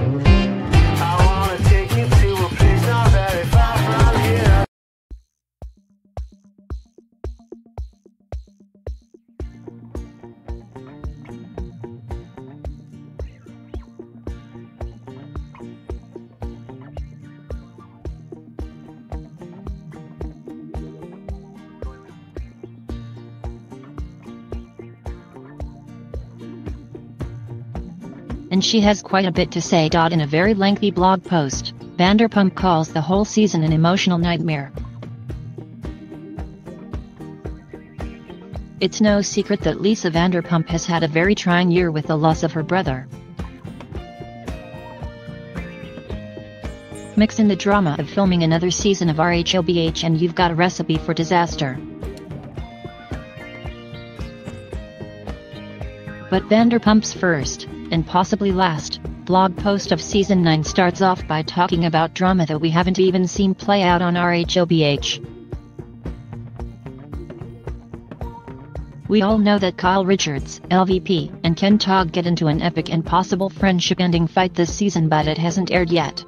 I wanna take you to a place not very far from here. And she has quite a bit to say. In a very lengthy blog post, Vanderpump calls the whole season an emotional nightmare. It's no secret that Lisa Vanderpump has had a very trying year with the loss of her brother. Mix in the drama of filming another season of RHOBH and you've got a recipe for disaster. But Vanderpump's first, and possibly last, blog post of Season 9 starts off by talking about drama that we haven't even seen play out on RHOBH. We all know that Kyle Richards, LVP, and Ken Togg get into an epic and possible friendship-ending fight this season, but it hasn't aired yet.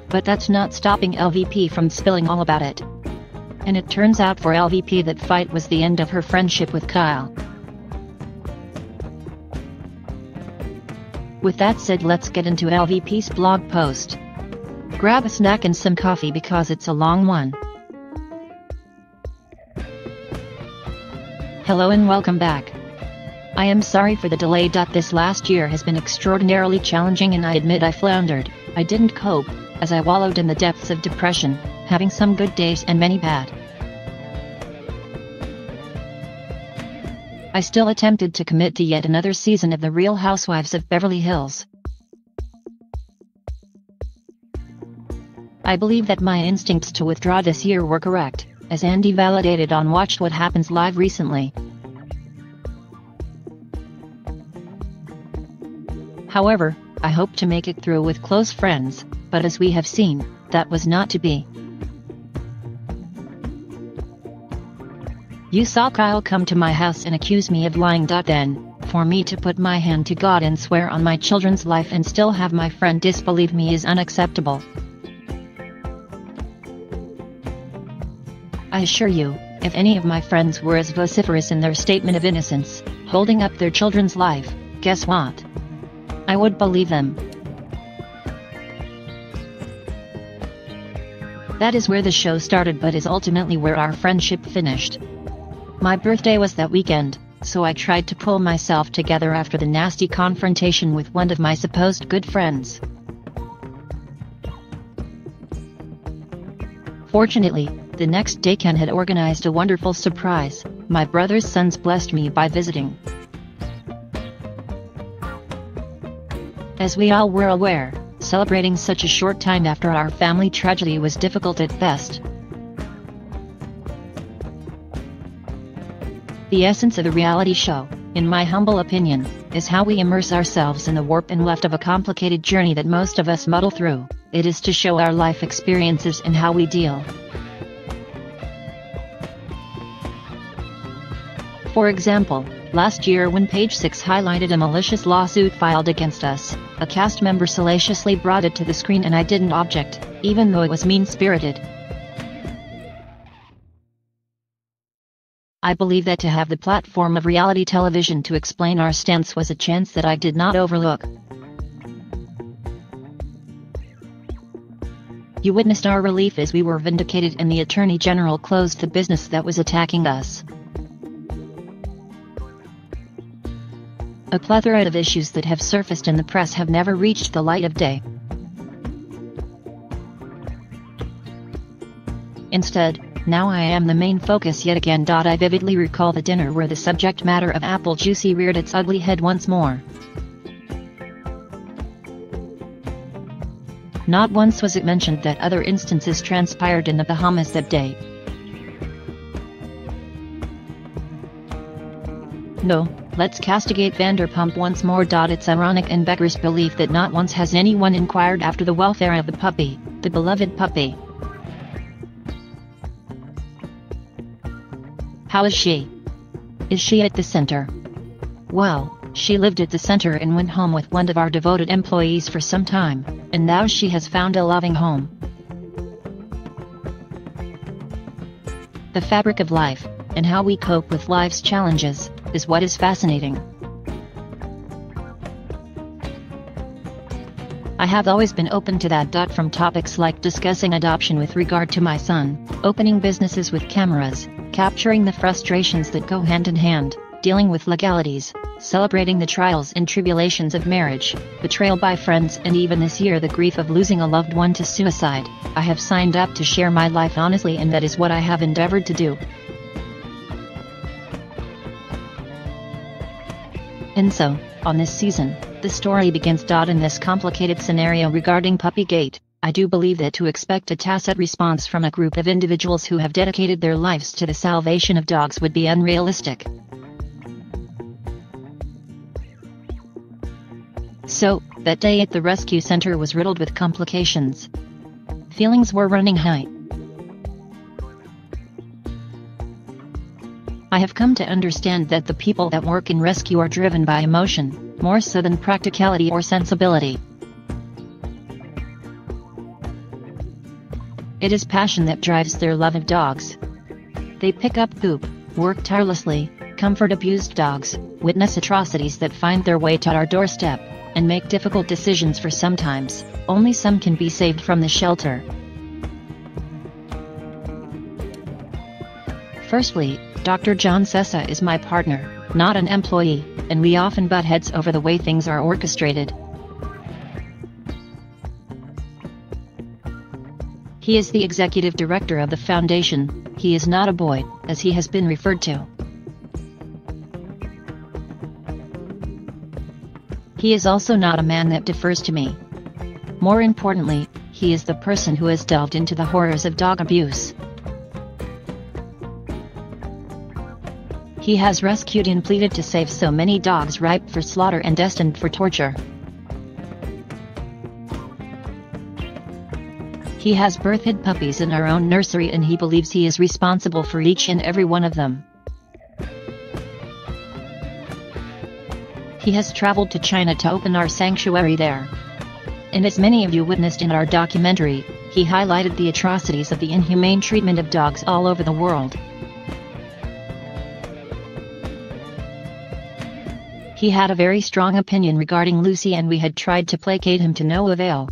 But that's not stopping LVP from spilling all about it. And it turns out for LVP that fight was the end of her friendship with Kyle. With that said, let's get into LVP's blog post. Grab a snack and some coffee because it's a long one. Hello and welcome back. I am sorry for the delay. This last year has been extraordinarily challenging and I admit I floundered. I didn't cope, as I wallowed in the depths of depression, having some good days and many bad. I still attempted to commit to yet another season of The Real Housewives of Beverly Hills. I believe that my instincts to withdraw this year were correct, as Andy validated on Watch What Happens Live recently. However, I hope to make it through with close friends, but as we have seen, that was not to be. You saw Kyle come to my house and accuse me of lying. Then, for me to put my hand to God and swear on my children's life and still have my friend disbelieve me is unacceptable. I assure you, if any of my friends were as vociferous in their statement of innocence, holding up their children's life, guess what? I would believe them. That is where the show started, but is ultimately where our friendship finished. My birthday was that weekend, so I tried to pull myself together after the nasty confrontation with one of my supposed good friends. Fortunately, the next day Ken had organized a wonderful surprise. My brother's sons blessed me by visiting. As we all were aware, celebrating such a short time after our family tragedy was difficult at best. The essence of the reality show, in my humble opinion, is how we immerse ourselves in the warp and weft of a complicated journey that most of us muddle through. It is to show our life experiences and how we deal. For example, last year when Page 6 highlighted a malicious lawsuit filed against us, a cast member salaciously brought it to the screen and I didn't object, even though it was mean-spirited. I believe that to have the platform of reality television to explain our stance was a chance that I did not overlook. You witnessed our relief as we were vindicated and the Attorney General closed the business that was attacking us. A plethora of issues that have surfaced in the press have never reached the light of day. Instead, now I am the main focus yet again. I vividly recall the dinner where the subject matter of apple juicy reared its ugly head once more. Not once was it mentioned that other instances transpired in the Bahamas that day. No, let's castigate Vanderpump once more. It's ironic and beggars belief that not once has anyone inquired after the welfare of the puppy, the beloved puppy. How is she? Is she at the center? Well, She lived at the center and went home with one of our devoted employees for some time, and now she has found a loving home. The fabric of life, and how we cope with life's challenges, is what is fascinating. I have always been open to that. From topics like discussing adoption with regard to my son, opening businesses with cameras, capturing the frustrations that go hand in hand, dealing with legalities, celebrating the trials and tribulations of marriage, betrayal by friends, and even this year the grief of losing a loved one to suicide. I have signed up to share my life honestly, and that is what I have endeavored to do. And so, on this season, the story begins. In this complicated scenario regarding PuppyGate, I do believe that to expect a tacit response from a group of individuals who have dedicated their lives to the salvation of dogs would be unrealistic. So, that day at the rescue center was riddled with complications. Feelings were running high. I have come to understand that the people that work in rescue are driven by emotion, more so than practicality or sensibility. It is passion that drives their love of dogs. They pick up poop, work tirelessly, comfort abused dogs, witness atrocities that find their way to our doorstep, and make difficult decisions for sometimes only some can be saved from the shelter. Firstly, Dr. John Sessa is my partner, not an employee, and we often butt heads over the way things are orchestrated. He is the executive director of the foundation. He is not a boy, as he has been referred to. He is also not a man that defers to me. More importantly, he is the person who has delved into the horrors of dog abuse. He has rescued and pleaded to save so many dogs ripe for slaughter and destined for torture. He has birthed puppies in our own nursery, and he believes he is responsible for each and every one of them. He has traveled to China to open our sanctuary there. And as many of you witnessed in our documentary, he highlighted the atrocities of the inhumane treatment of dogs all over the world. He had a very strong opinion regarding Lucy, and we had tried to placate him to no avail.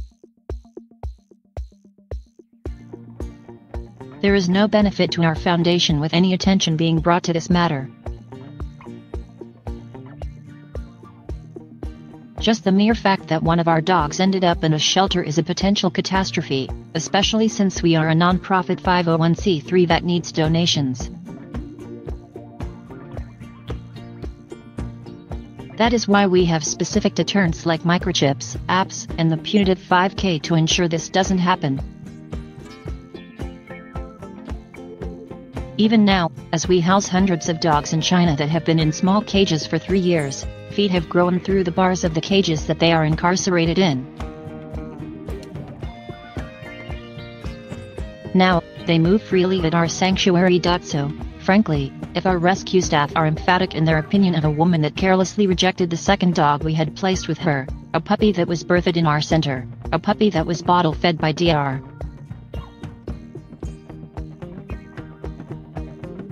There is no benefit to our foundation with any attention being brought to this matter. Just the mere fact that one of our dogs ended up in a shelter is a potential catastrophe, especially since we are a non-profit 501c3 that needs donations. That is why we have specific deterrents like microchips, apps, and the punitive 5K to ensure this doesn't happen. Even now, as we house hundreds of dogs in China that have been in small cages for 3 years, feet have grown through the bars of the cages that they are incarcerated in. Now, they move freely at our sanctuary. So, frankly, if our rescue staff are emphatic in their opinion of a woman that carelessly rejected the second dog we had placed with her, a puppy that was birthed in our center, a puppy that was bottle-fed by Dr.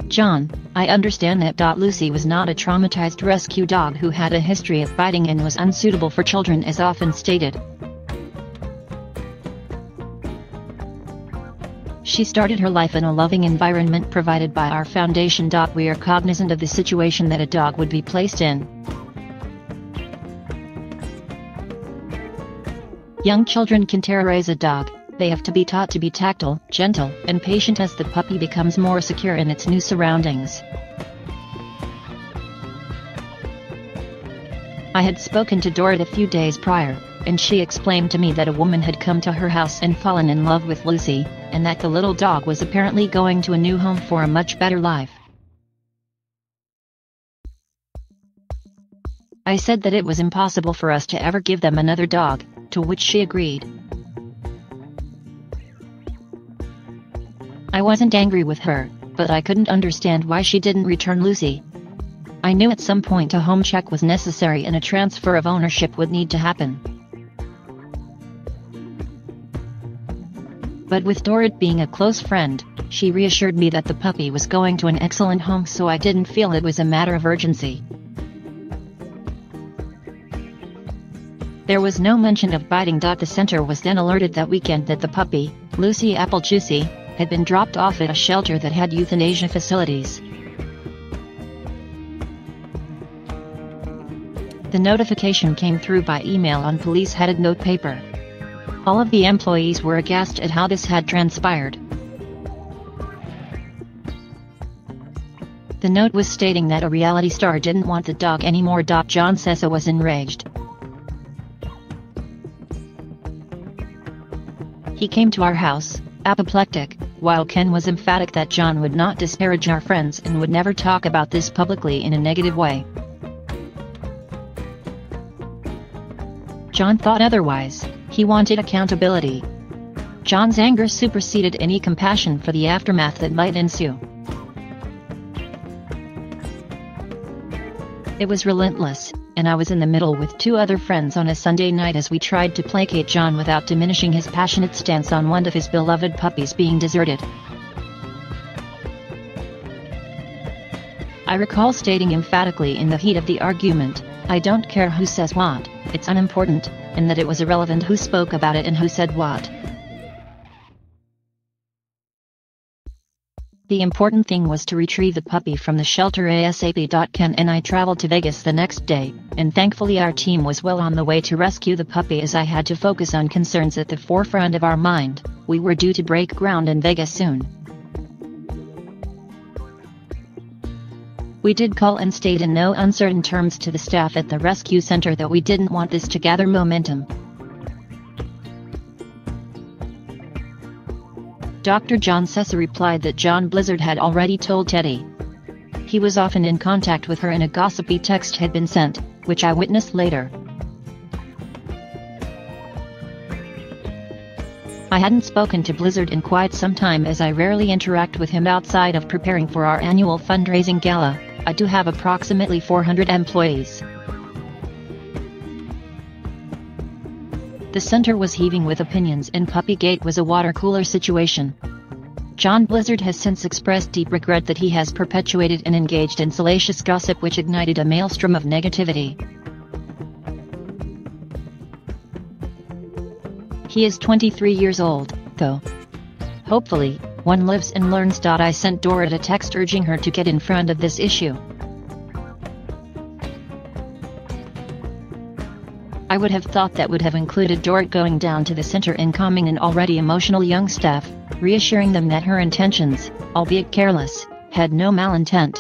John, I understand that. Lucy was not a traumatized rescue dog who had a history of biting and was unsuitable for children, as often stated. She started her life in a loving environment provided by our foundation. We are cognizant of the situation that a dog would be placed in. Young children can terrorize a dog. They have to be taught to be tactile, gentle, and patient as the puppy becomes more secure in its new surroundings. I had spoken to Dorit a few days prior, and she explained to me that a woman had come to her house and fallen in love with Lucy, and that the little dog was apparently going to a new home for a much better life. I said that it was impossible for us to ever give them another dog, to which she agreed. I wasn't angry with her, but I couldn't understand why she didn't return Lucy. I knew at some point a home check was necessary and a transfer of ownership would need to happen. But with Dorit being a close friend, she reassured me that the puppy was going to an excellent home, so I didn't feel it was a matter of urgency. There was no mention of biting. The center was then alerted that weekend that the puppy, Lucy Applejuicy, had been dropped off at a shelter that had euthanasia facilities. The notification came through by email on police-headed notepaper. All of the employees were aghast at how this had transpired. The note was stating that a reality star didn't want the dog anymore. John Sessa was enraged. He came to our house, apoplectic, while Ken was emphatic that John would not disparage our friends and would never talk about this publicly in a negative way. John thought otherwise. He wanted accountability. John's anger superseded any compassion for the aftermath that might ensue. It was relentless, and I was in the middle with two other friends on a Sunday night as we tried to placate John without diminishing his passionate stance on one of his beloved puppies being deserted. I recall stating emphatically in the heat of the argument, "I don't care who says what, it's unimportant," and that it was irrelevant who spoke about it and who said what. The important thing was to retrieve the puppy from the shelter ASAP. Ken and I traveled to Vegas the next day, and thankfully our team was well on the way to rescue the puppy as I had to focus on concerns at the forefront of our mind. We were due to break ground in Vegas soon. We did call and state in no uncertain terms to the staff at the rescue center that we didn't want this to gather momentum. Dr. John Sessa replied that John Blizzard had already told Teddy. He was often in contact with her and a gossipy text had been sent, which I witnessed later. I hadn't spoken to Blizzard in quite some time as I rarely interact with him outside of preparing for our annual fundraising gala. I do have approximately 400 employees. The center was heaving with opinions and PuppyGate was a water cooler situation. John Blizzard has since expressed deep regret that he has perpetuated and engaged in salacious gossip which ignited a maelstrom of negativity. He is 23 years old, though. Hopefully, one lives and learns. I sent Dorit a text urging her to get in front of this issue. I would have thought that would have included Dorit going down to the center and calming an already emotional young staff, reassuring them that her intentions, albeit careless, had no malintent.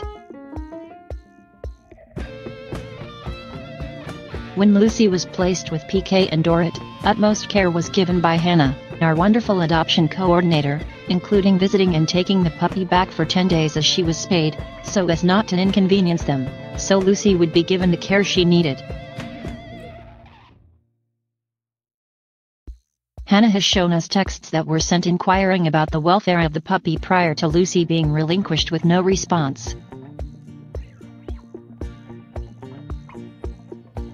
When Lucy was placed with PK and Dorit, utmost care was given by Hannah, our wonderful adoption coordinator, including visiting and taking the puppy back for 10 days as she was spayed, so as not to inconvenience them, so Lucy would be given the care she needed. Hannah has shown us texts that were sent inquiring about the welfare of the puppy prior to Lucy being relinquished with no response.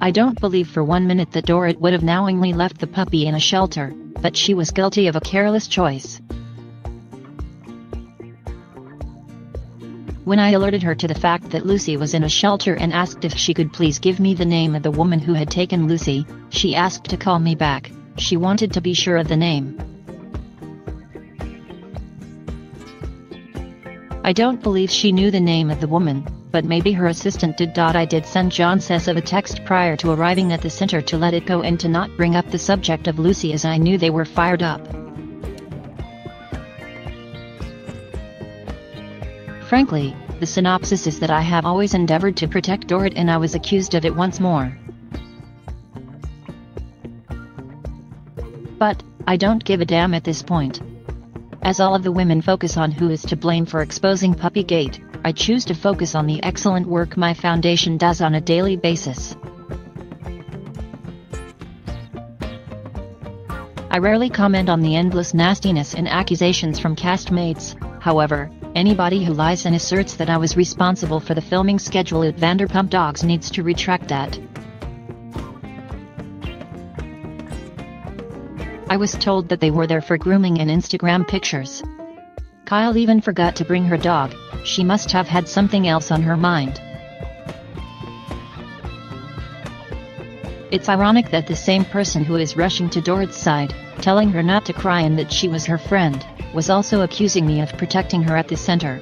I don't believe for 1 minute that Dorit would have knowingly left the puppy in a shelter, but she was guilty of a careless choice. When I alerted her to the fact that Lucy was in a shelter and asked if she could please give me the name of the woman who had taken Lucy, she asked to call me back. She wanted to be sure of the name. I don't believe she knew the name of the woman, but maybe her assistant did. I did send John Sessa a text prior to arriving at the center to let it go and to not bring up the subject of Lucy as I knew they were fired up. Frankly, the synopsis is that I have always endeavored to protect Dorit and I was accused of it once more. But, I don't give a damn at this point. As all of the women focus on who is to blame for exposing PuppyGate, I choose to focus on the excellent work my foundation does on a daily basis. I rarely comment on the endless nastiness and accusations from castmates, however, Anybody who lies and asserts that I was responsible for the filming schedule at Vanderpump Dogs needs to retract that. I was told that they were there for grooming and Instagram pictures. Kyle even forgot to bring her dog. She must have had something else on her mind. It's ironic that the same person who is rushing to Dorit's side, telling her not to cry and that she was her friend, was also accusing me of protecting her at the center.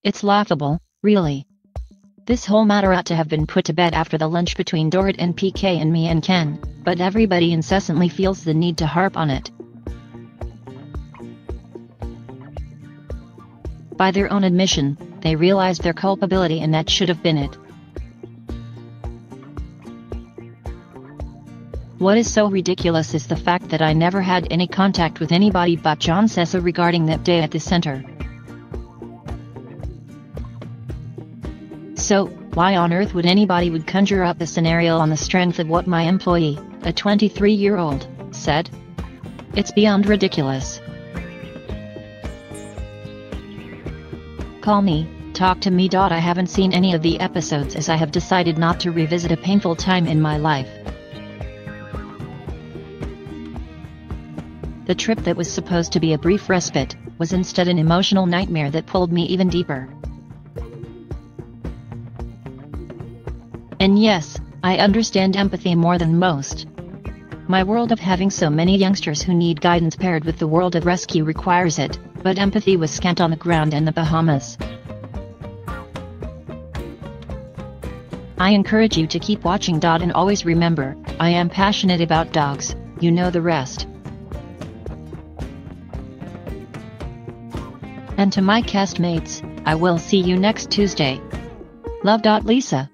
It's laughable, really. This whole matter ought to have been put to bed after the lunch between Dorit and PK and me and Ken, but everybody incessantly feels the need to harp on it. By their own admission, they realized their culpability and that should have been it. What is so ridiculous is the fact that I never had any contact with anybody but John Sessa regarding that day at the center. So, why on earth would anybody would conjure up a scenario on the strength of what my employee, a 23-year-old, said? It's beyond ridiculous. Call me, talk to me. I haven't seen any of the episodes as I have decided not to revisit a painful time in my life. The trip that was supposed to be a brief respite, was instead an emotional nightmare that pulled me even deeper. And yes, I understand empathy more than most. My world of having so many youngsters who need guidance paired with the world of rescue requires it, but empathy was scant on the ground in the Bahamas. I encourage you to keep watching. And always remember, I am passionate about dogs, you know the rest. And to my castmates, I will see you next Tuesday. Love. Lisa.